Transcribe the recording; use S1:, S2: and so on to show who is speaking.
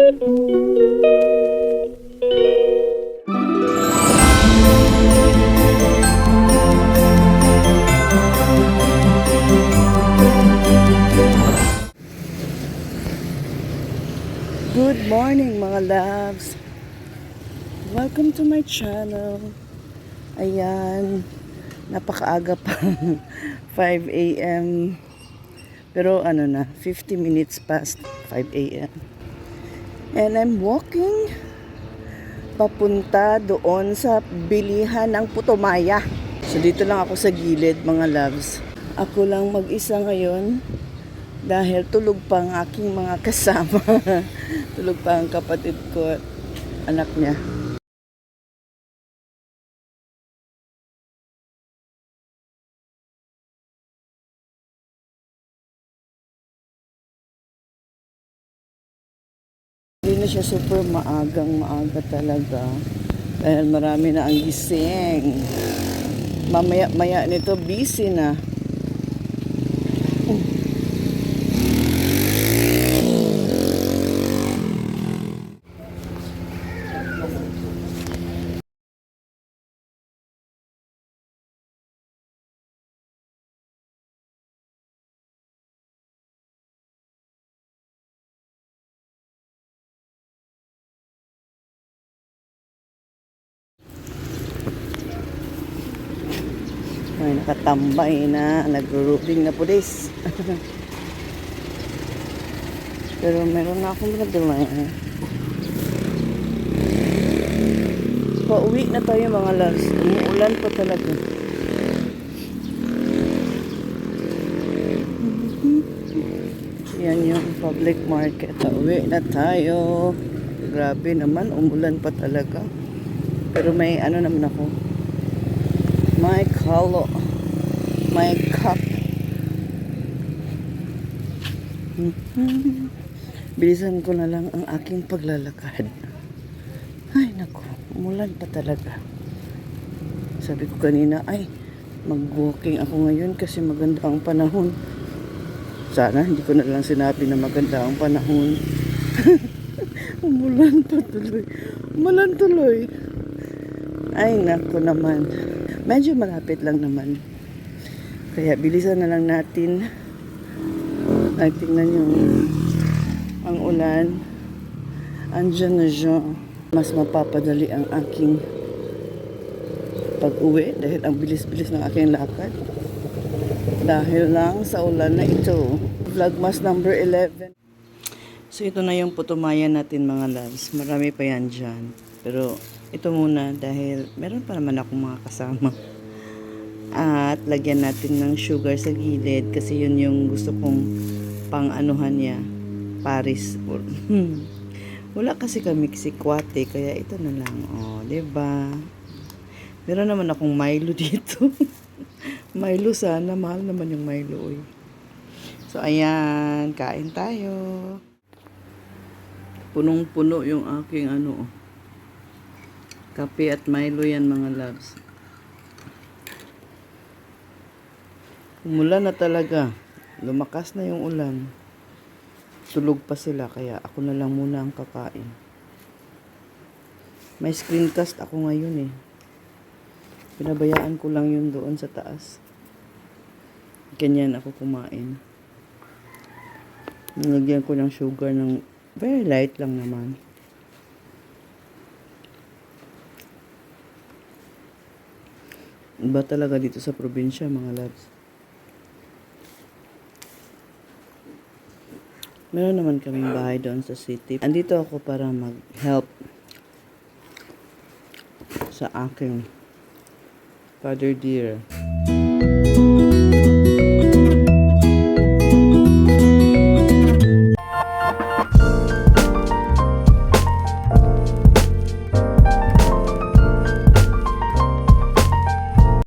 S1: Good morning mga loves. Welcome to my channel. Ayan, napakaaga pa. 5 a.m. Pero ano na, 50 minutes past 5 a.m. And I'm walking papunta doon sa bilihan ng Putumaya. So dito lang ako sa gilid mga loves. Ako lang mag-isa ngayon dahil tulog pa ang aking mga kasama. Tulog pa ang kapatid ko at anak niya. Hindi na siya super maaga talaga. Dahil marami na ang gising. Mamaya-maya nito busy na. May nakatambay na, nag-roofing na pulis. Pero meron na akong nagdala. Pauwi na tayo mga loves. Umuulan pa talaga. Yan yung public market. Pauwi na tayo. Grabe naman, umulan pa talaga. Pero may ano naman ako. My color. My cup. Bilisan ko na lang ang aking paglalakad. Ay, naku. Umulan pa talaga. Sabi ko kanina, ay, mag-walking ako ngayon kasi maganda ang panahon. Sana, hindi ko na lang sinabi na maganda ang panahon. Umulan pa tuloy. Umulan tuloy. Ay, naku naman. Medyo malapit lang naman. Kaya bilisan na lang natin. Ay, tingnan yung ang ulan. Andyan na siya. Mas mapapadali ang aking pag-uwi dahil ang bilis-bilis ng aking lakad. Dahil lang sa ulan na ito. Vlogmas number 11. So ito na yung Putumaya natin mga loves. Marami pa yan dyan. Pero ito muna dahil meron pa naman akong mga kasama. At lagyan natin ng sugar sa gilid kasi yun yung gusto kong pang-anuhan niya. Paris. Wala kasi kami sikwate kaya ito na lang. Oh, 'di ba? Meron naman akong Milo dito. Milo sana. Mahal naman yung Milo. So ayan. Kain tayo. Punong-puno yung aking ano. Kape at Milo yan mga loves. Umulan na talaga. Lumakas na yung ulan. Tulog pa sila kaya ako na lang muna ang kakain. May screencast ako ngayon eh. Pinabayaan ko lang yun doon sa taas. Ganyan ako kumain. Nilagyan ko ng sugar ng very light lang naman. Iba talaga dito sa probinsya mga loves. Meron naman kaming bahay doon sa city. Andito ako para mag-help sa aking father dear.